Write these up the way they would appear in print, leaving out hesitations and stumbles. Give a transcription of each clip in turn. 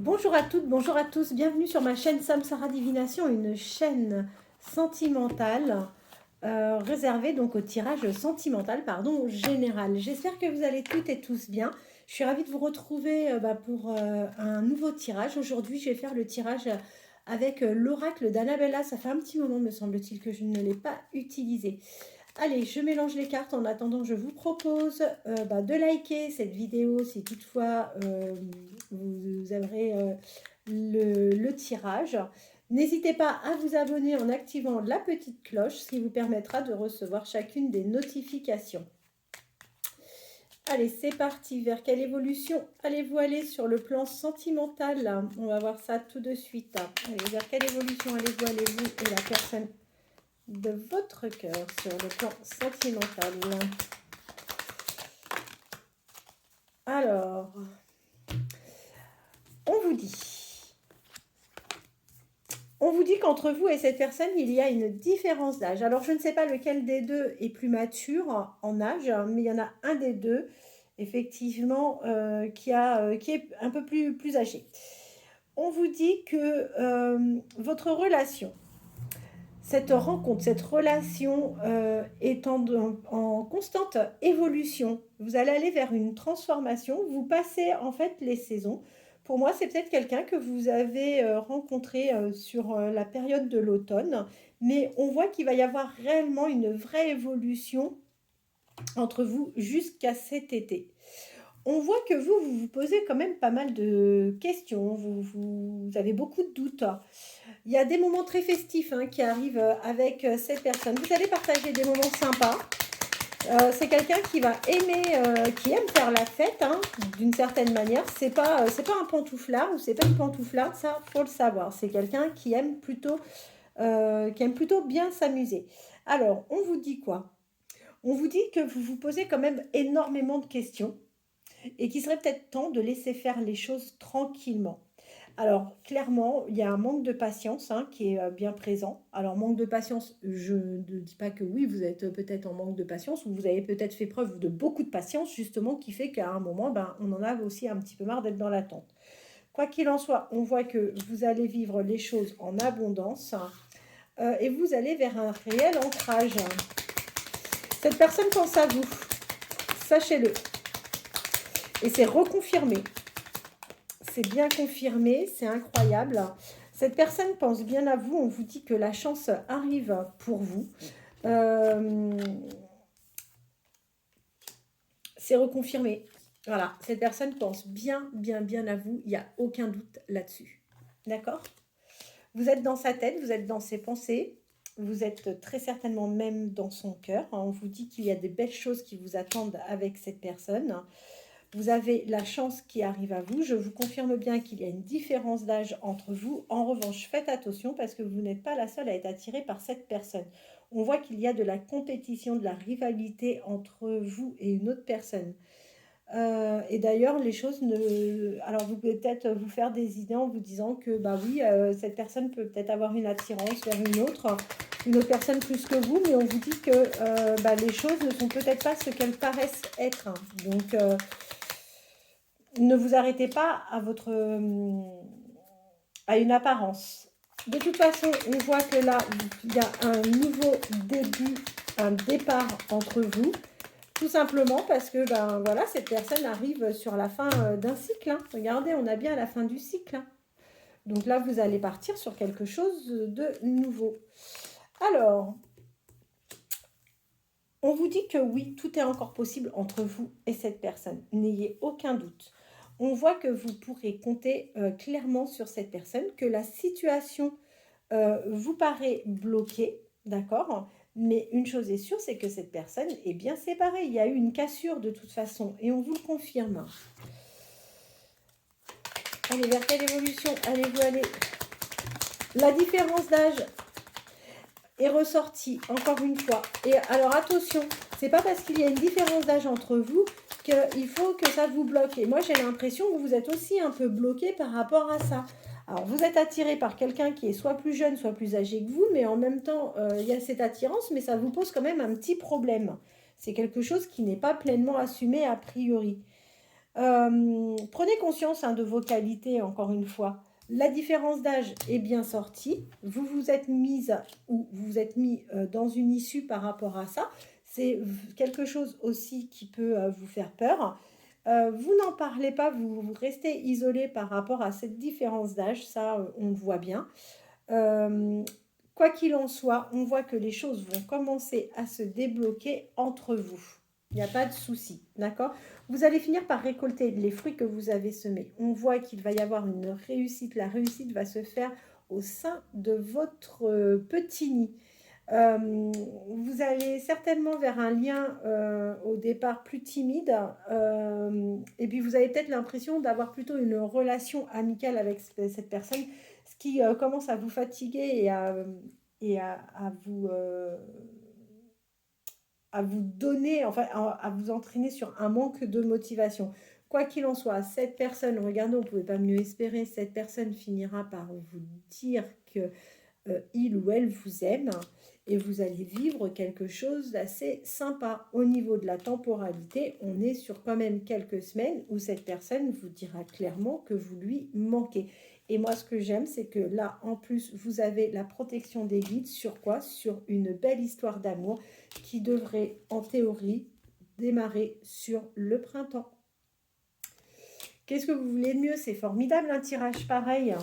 Bonjour à toutes, bonjour à tous, bienvenue sur ma chaîne Samsara Divination, une chaîne sentimentale réservée donc au tirage sentimental général. J'espère que vous allez toutes et tous bien. Je suis ravie de vous retrouver pour un nouveau tirage. Aujourd'hui, je vais faire le tirage avec l'oracle d'Annabella. Ça fait un petit moment, me semble-t-il, que je ne l'ai pas utilisé. Allez, je mélange les cartes. En attendant, je vous propose de liker cette vidéo si toutefois vous aimerez le tirage. N'hésitez pas à vous abonner en activant la petite cloche, ce qui vous permettra de recevoir chacune des notifications. Allez, c'est parti. Vers quelle évolution allez-vous aller sur le plan sentimental? On va voir ça tout de suite. Allez, vers quelle évolution allez-vous et la personne de votre cœur sur le plan sentimental? Alors, on vous dit qu'entre vous et cette personne, il y a une différence d'âge. Alors, je ne sais pas lequel des deux est plus mature en âge, mais il y en a un des deux, effectivement, qui est un peu plus âgé. On vous dit que votre relation, cette rencontre, cette relation est en constante évolution. Vous allez aller vers une transformation. Vous passez en fait les saisons. Pour moi, c'est peut-être quelqu'un que vous avez rencontré sur la période de l'automne. Mais on voit qu'il va y avoir réellement une vraie évolution entre vous jusqu'à cet été. On voit que vous posez quand même pas mal de questions. Vous avez beaucoup de doutes. Il y a des moments très festifs qui arrivent avec cette personne. Vous allez partager des moments sympas. C'est quelqu'un qui va aimer, qui aime faire la fête, d'une certaine manière. C'est pas un pantouflard ou c'est pas une pantouflarde, ça faut le savoir. C'est quelqu'un qui aime plutôt bien s'amuser. Alors, on vous dit quoi? On vous dit que vous vous posez quand même énormément de questions et qu'il serait peut-être temps de laisser faire les choses tranquillement. Alors, clairement, il y a un manque de patience qui est bien présent. Alors, manque de patience, je ne dis pas que oui, vous êtes peut-être en manque de patience, ou vous avez peut-être fait preuve de beaucoup de patience, justement, qui fait qu'à un moment, on en a aussi un petit peu marre d'être dans l'attente. Quoi qu'il en soit, on voit que vous allez vivre les choses en abondance et vous allez vers un réel ancrage. Cette personne pense à vous, sachez-le. Et c'est reconfirmé. C'est bien confirmé, c'est incroyable. Cette personne pense bien à vous. On vous dit que la chance arrive pour vous. C'est reconfirmé. Voilà, cette personne pense bien à vous. Il n'y a aucun doute là-dessus. D'accord? Vous êtes dans sa tête, vous êtes dans ses pensées. Vous êtes très certainement même dans son cœur. On vous dit qu'il y a des belles choses qui vous attendent avec cette personne. Vous avez la chance qui arrive à vous. Je vous confirme bien qu'il y a une différence d'âge entre vous. En revanche, faites attention parce que vous n'êtes pas la seule à être attirée par cette personne. On voit qu'il y a de la compétition, de la rivalité entre vous et une autre personne. Et d'ailleurs, les choses ne... Alors, vous pouvez peut-être vous faire des idées en vous disant que, oui, cette personne peut peut-être avoir une attirance vers une autre personne plus que vous, mais on vous dit que les choses ne sont peut-être pas ce qu'elles paraissent être. Donc, ne vous arrêtez pas à une apparence. De toute façon, on voit que là, il y a un nouveau début, un départ entre vous. Tout simplement parce que voilà, cette personne arrive sur la fin d'un cycle. Regardez, on a bien la fin du cycle. Donc là, vous allez partir sur quelque chose de nouveau. Alors, on vous dit que oui, tout est encore possible entre vous et cette personne. N'ayez aucun doute. On voit que vous pourrez compter clairement sur cette personne, que la situation vous paraît bloquée, d'accord? Mais une chose est sûre, c'est que cette personne est bien séparée. Il y a eu une cassure de toute façon et on vous le confirme. Allez, vers quelle évolution allez-vous aller? La différence d'âge est ressortie, encore une fois. Et alors, attention, c'est pas parce qu'il y a une différence d'âge entre vous qu'il faut que ça vous bloque. Et moi, j'ai l'impression que vous êtes aussi un peu bloqué par rapport à ça. Alors, vous êtes attiré par quelqu'un qui est soit plus jeune, soit plus âgé que vous, mais en même temps, il y a cette attirance, mais ça vous pose quand même un petit problème. C'est quelque chose qui n'est pas pleinement assumé a priori. Prenez conscience hein, de vos qualités, encore une fois. La différence d'âge est bien sortie. Vous vous êtes mise ou vous vous êtes mis dans une issue par rapport à ça. C'est quelque chose aussi qui peut vous faire peur. Vous n'en parlez pas, vous restez isolé par rapport à cette différence d'âge. Ça, on le voit bien. Euh, Quoi qu'il en soit, on voit que les choses vont commencer à se débloquer entre vous. Il n'y a pas de souci, d'accord? Vous allez finir par récolter les fruits que vous avez semés. On voit qu'il va y avoir une réussite. La réussite va se faire au sein de votre petit nid. Vous allez certainement vers un lien au départ plus timide et puis vous avez peut-être l'impression d'avoir plutôt une relation amicale avec cette personne, ce qui commence à vous fatiguer à vous donner, enfin à vous entraîner sur un manque de motivation. Quoi qu'il en soit, cette personne, regardez, on ne pouvait pas mieux espérer, cette personne finira par vous dire que il ou elle vous aime et vous allez vivre quelque chose d'assez sympa. Au niveau de la temporalité, on est sur quand même quelques semaines où cette personne vous dira clairement que vous lui manquez. Et moi, ce que j'aime, c'est que là, en plus, vous avez la protection des guides sur quoi? Sur une belle histoire d'amour qui devrait, en théorie, démarrer sur le printemps. Qu'est-ce que vous voulez de mieux? C'est formidable un tirage pareil.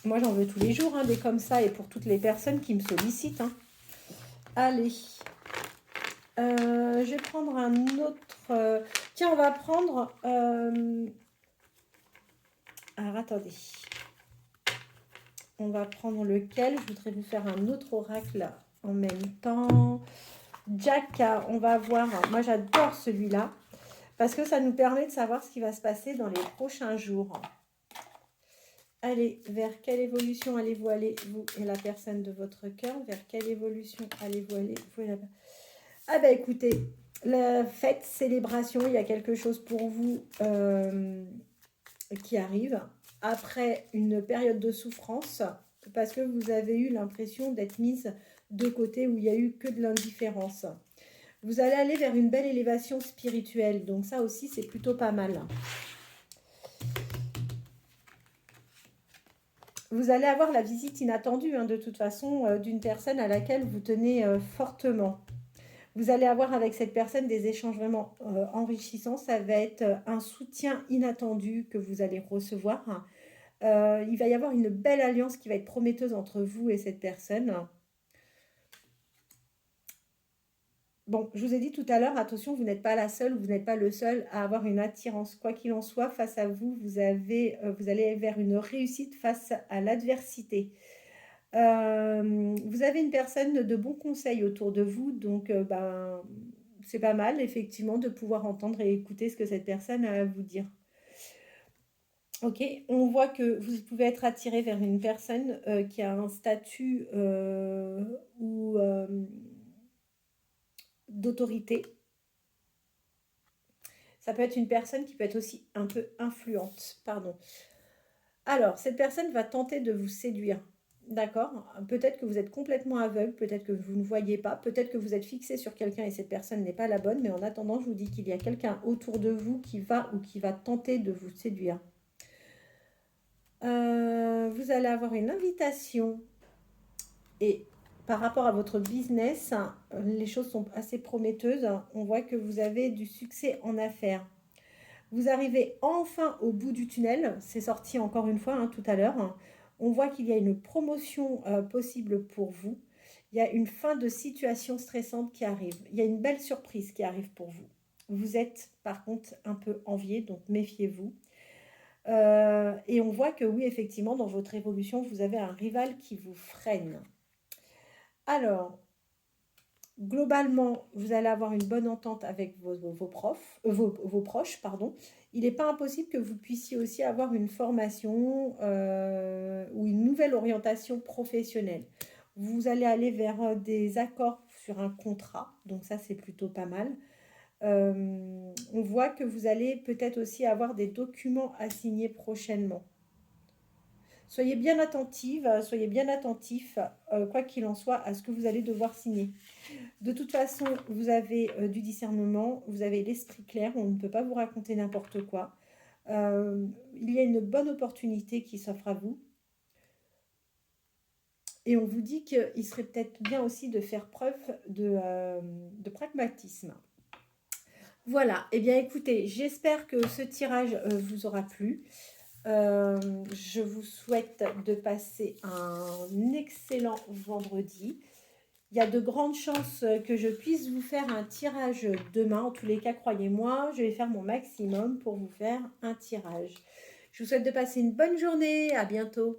Moi, j'en veux tous les jours, hein, des comme ça, et pour toutes les personnes qui me sollicitent. Hein. Allez. Je vais prendre un autre... Tiens, on va prendre... Alors, attendez. On va prendre lequel? Je voudrais vous faire un autre oracle en même temps. Jack, on va voir... Moi, j'adore celui-là, parce que ça nous permet de savoir ce qui va se passer dans les prochains jours. Allez, vers quelle évolution allez-vous aller, vous et la personne de votre cœur? Vers quelle évolution allez-vous aller, vous et la... Ah ben écoutez, la fête, célébration, il y a quelque chose pour vous qui arrive après une période de souffrance parce que vous avez eu l'impression d'être mise de côté où il n'y a eu que de l'indifférence. Vous allez aller vers une belle élévation spirituelle, donc ça aussi c'est plutôt pas mal. Vous allez avoir la visite inattendue, hein, de toute façon, d'une personne à laquelle vous tenez fortement. Vous allez avoir avec cette personne des échanges vraiment enrichissants. Ça va être un soutien inattendu que vous allez recevoir. Il va y avoir une belle alliance qui va être prometteuse entre vous et cette personne. Bon, je vous ai dit tout à l'heure, attention, vous n'êtes pas la seule, vous n'êtes pas le seul à avoir une attirance. Quoi qu'il en soit, face à vous, vous allez vers une réussite face à l'adversité. Vous avez une personne de bons conseils autour de vous, donc c'est pas mal, effectivement, de pouvoir entendre et écouter ce que cette personne a à vous dire. Ok, on voit que vous pouvez être attiré vers une personne qui a un statut ou d'autorité. Ça peut être une personne qui peut être aussi un peu influente, pardon. Alors, cette personne va tenter de vous séduire. D'accord? Peut-être que vous êtes complètement aveugle, peut-être que vous ne voyez pas, peut-être que vous êtes fixé sur quelqu'un et cette personne n'est pas la bonne, mais en attendant, je vous dis qu'il y a quelqu'un autour de vous qui va ou qui va tenter de vous séduire. Vous allez avoir une invitation et par rapport à votre business, les choses sont assez prometteuses. On voit que vous avez du succès en affaires. Vous arrivez enfin au bout du tunnel, c'est sorti encore une fois tout à l'heure. On voit qu'il y a une promotion possible pour vous. Il y a une fin de situation stressante qui arrive. Il y a une belle surprise qui arrive pour vous. Vous êtes par contre un peu envié, donc méfiez-vous. Et on voit que oui, effectivement, dans votre évolution, vous avez un rival qui vous freine. Alors, globalement, vous allez avoir une bonne entente avec vos proches. Pardon. Il n'est pas impossible que vous puissiez aussi avoir une formation ou une nouvelle orientation professionnelle. Vous allez aller vers des accords sur un contrat, donc ça c'est plutôt pas mal. On voit que vous allez peut-être aussi avoir des documents à signer prochainement. Soyez bien attentive, soyez bien attentif, quoi qu'il en soit, à ce que vous allez devoir signer. De toute façon, vous avez du discernement, vous avez l'esprit clair, on ne peut pas vous raconter n'importe quoi. Il y a une bonne opportunité qui s'offre à vous. Et on vous dit qu'il serait peut-être bien aussi de faire preuve de pragmatisme. Voilà, eh bien écoutez, j'espère que ce tirage vous aura plu. Je vous souhaite de passer un excellent vendredi. Il y a de grandes chances que je puisse vous faire un tirage demain. En tous les cas, croyez-moi, je vais faire mon maximum pour vous faire un tirage. Je vous souhaite de passer une bonne journée. À bientôt.